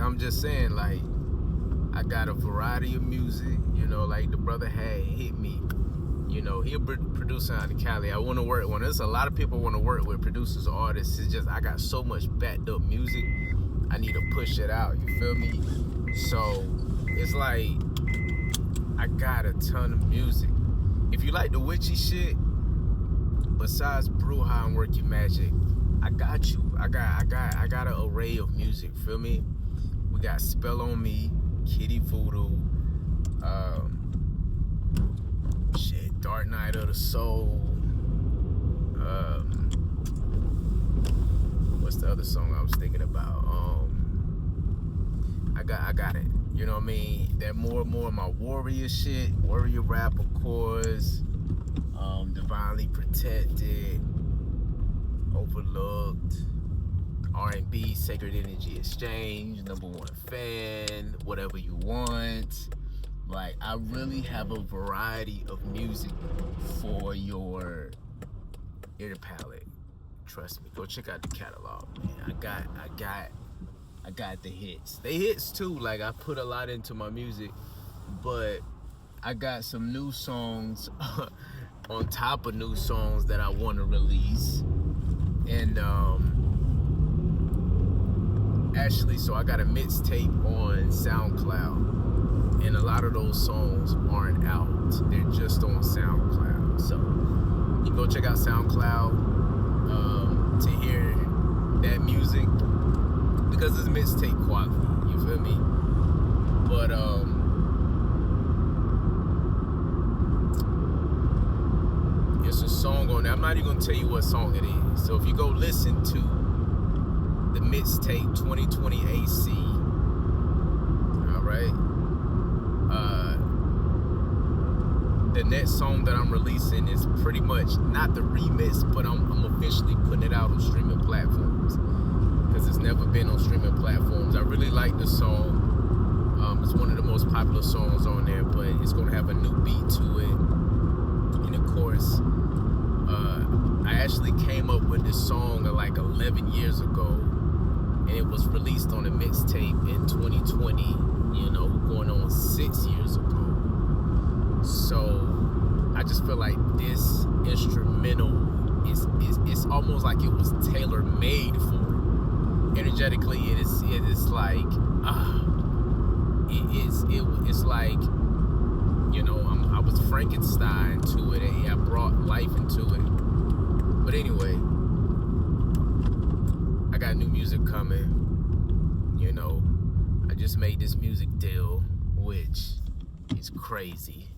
I'm just saying, like, I got a variety of music, you know, like the brother had hit me. You know, he a producer out of Cali. I want to work with. There's a lot of people I want to work with, producers, artists. It's just I got so much backed up music. I need to push it out. You feel me? So it's like I got a ton of music. If you like the witchy shit, besides Bruja and Work Your Magic, I got you. I got an array of music. Feel me? We got Spell on Me, Kitty Voodoo, Dark Night of the Soul. What's the other song I was thinking about? I got it. You know what I mean? That more and more of my warrior shit, warrior rap, of course. Divinely Protected, Overlooked, R&B, Sacred Energy Exchange, Number One Fan, Whatever You Want. Like, I really have a variety of music for your ear palette. Trust me, go check out the catalog, man. I got the hits. They hits too. Like, I put a lot into my music, but I got some new songs on top of new songs that I want to release. And actually, so I got a mixtape on SoundCloud, and a lot of those songs aren't out. They're just on SoundCloud. So you can go check out SoundCloud to hear that music, because it's mixtape quality. You feel me? But it's a song on there. I'm not even gonna tell you what song it is. So if you go listen to the mixtape 2020 AC, all right. The next song that I'm releasing is pretty much not the remix, but I'm officially putting it out on streaming platforms, because it's never been on streaming platforms. I really like the song. It's one of the most popular songs on there, but it's gonna have a new beat to it. And of course, I actually came up with this song like 11 years ago, and it was released on a mixtape in 2020, you know, going on 6 years ago. So I just feel like this instrumental it's almost like it was tailor-made for it. Energetically, it is like it's like, you know, I was Frankenstein to it. I brought life into it. But anyway, I got new music coming. You know, I just made this music deal, which is crazy.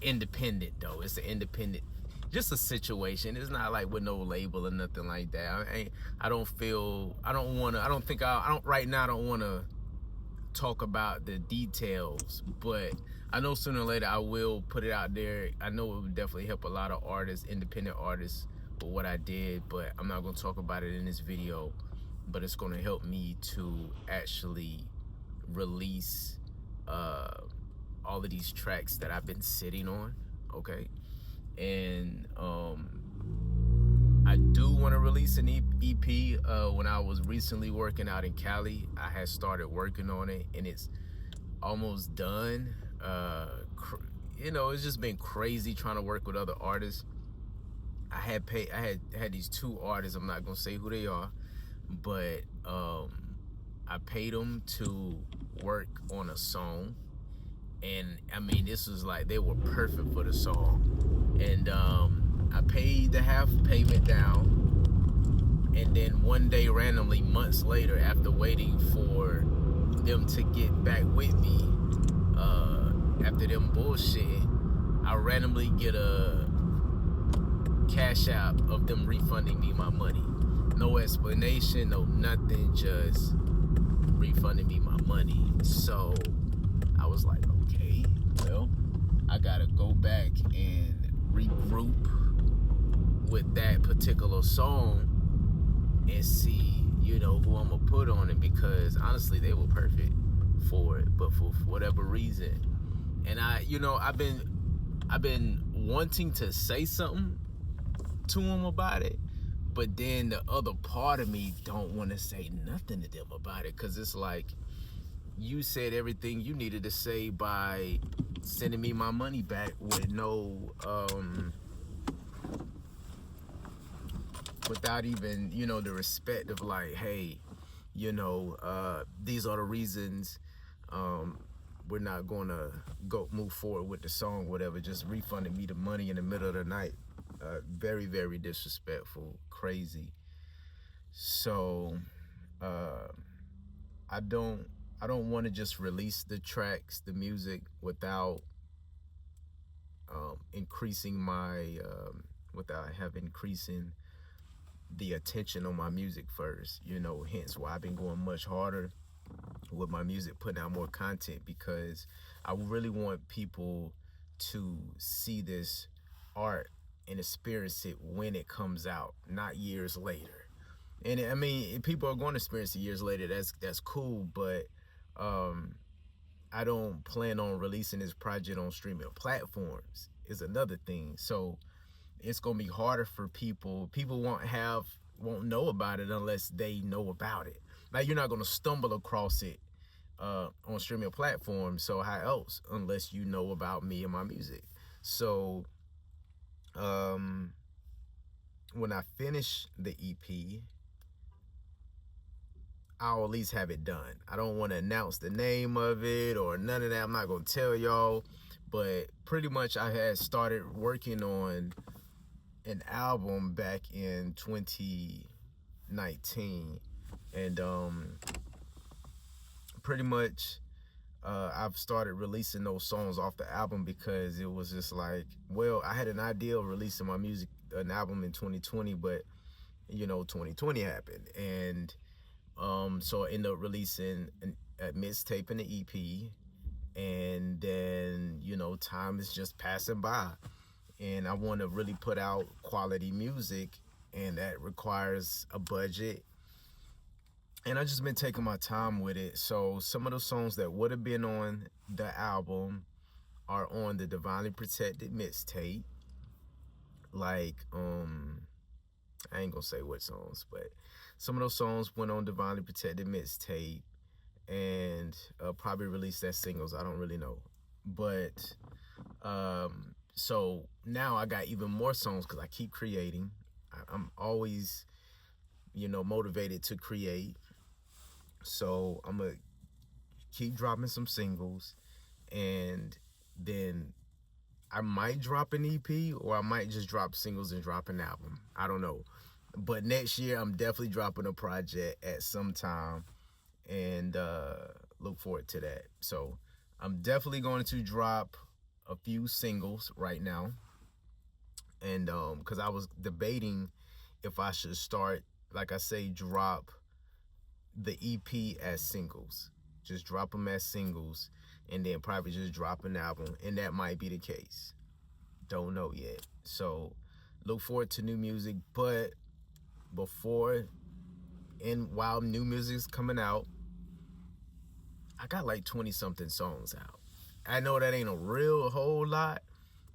Independent though. It's an independent, just a situation. It's not like with no label or nothing like that. I don't right now I don't want to talk about the details, but I know sooner or later I will put it out there. I know it would definitely help a lot of artists, independent artists, with what I did, but I'm not going to talk about it in this video. But it's going to help me to actually release all of these tracks that I've been sitting on, okay? And I do want to release an EP. When I was recently working out in Cali, I had started working on it, and it's almost done. You know, it's just been crazy trying to work with other artists. I had these two artists. I'm not gonna say who they are, but I paid them to work on a song, and I mean, this was like, they were perfect for the song. And I paid the half payment down, and then one day, randomly, months later, after waiting for them to get back with me, after them bullshit, I randomly get a cash app of them refunding me my money. No explanation, no nothing, just refunding me my money. So I was like, okay, well, I gotta go back and regroup with that particular song and see, you know, who I'm gonna put on it, because honestly, they were perfect for it, but for whatever reason. And I've been wanting to say something to them about it, but then the other part of me don't want to say nothing to them about it, because it's like, you said everything you needed to say by sending me my money back with no without even, the respect of like, hey, these are the reasons um we're not gonna go move forward with the song, whatever. Just refunded me the money in the middle of the night. Very, very disrespectful, crazy. So uh I don't I don't want to just release the tracks, the music, without increasing my without having increasing the attention on my music first. Hence why I've been going much harder with my music, putting out more content, because I really want people to see this art and experience it when it comes out, not years later. And I mean, if people are going to experience it years later, that's cool, but um I don't plan on releasing this project on streaming platforms is another thing. So it's gonna be harder for people. People won't know about it unless they know about it. Like, you're not gonna stumble across it on streaming platforms. So how else, unless you know about me and my music? So um, when I finish the EP, I'll at least have it done. I don't want to announce the name of it or none of that. I'm not gonna tell y'all, but pretty much I had started working on an album back in 2019, and pretty much I've started releasing those songs off the album, because it was just like, well, I had an idea of releasing my music, an album in 2020, but 2020 happened, and so I ended up releasing a mixtape and an EP, and then time is just passing by, and I want to really put out quality music, and that requires a budget. And I just been taking my time with it. So some of the songs that would have been on the album are on the Divinely Protected mixtape. Like, I ain't gonna say what songs, but some of those songs went on Divinely Protected mixtape, and probably released as singles. I don't really know, but so now I got even more songs because I keep creating. I'm always, motivated to create. So I'm gonna keep dropping some singles, and then I might drop an EP, or I might just drop singles and drop an album. I don't know. But next year I'm definitely dropping a project at some time, and look forward to that. So I'm definitely going to drop a few singles right now, and because I was debating if I should start, like I say, drop the EP as singles. Just drop them as singles, and then probably just drop an album, and that might be the case. Don't know yet. So look forward to new music, but before and while new music's coming out, I got like 20 something songs out. I know that ain't a real whole lot,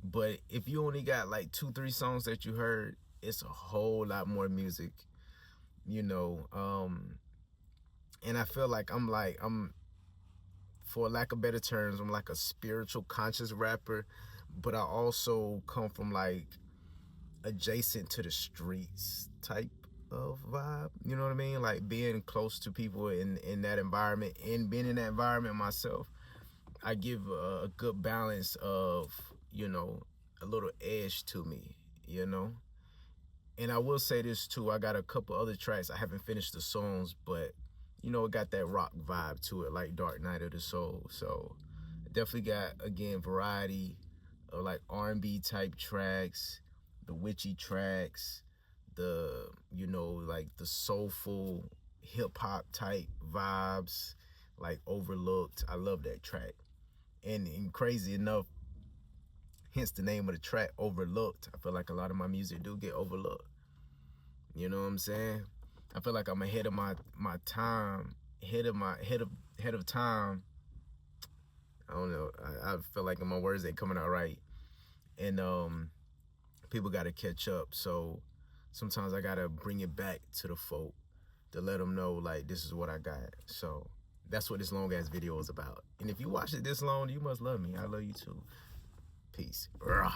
but if you only got like 2-3 songs that you heard, it's a whole lot more music, you know. And I feel like I'm, for lack of better terms, I'm like a spiritual conscious rapper, but I also come from like adjacent to the streets type of vibe. You know what I mean? Like being close to people in that environment, and being in that environment myself, I give a good balance of, a little edge to me, you know? And I will say this too, I got a couple other tracks. I haven't finished the songs, but it got that rock vibe to it, like Dark Night of the Soul. So definitely got, again, variety of like R&B type tracks, the witchy tracks, the, like the soulful hip hop type vibes, like Overlooked. I love that track. And crazy enough, hence the name of the track, Overlooked. I feel like a lot of my music do get overlooked. You know what I'm saying? I feel like I'm ahead of my time, ahead of time. I don't know. I feel like my words ain't coming out right, and people got to catch up. So sometimes I gotta bring it back to the folk to let them know, like, this is what I got. So that's what this long ass video is about. And if you watch it this long, you must love me. I love you too. Peace. Rah.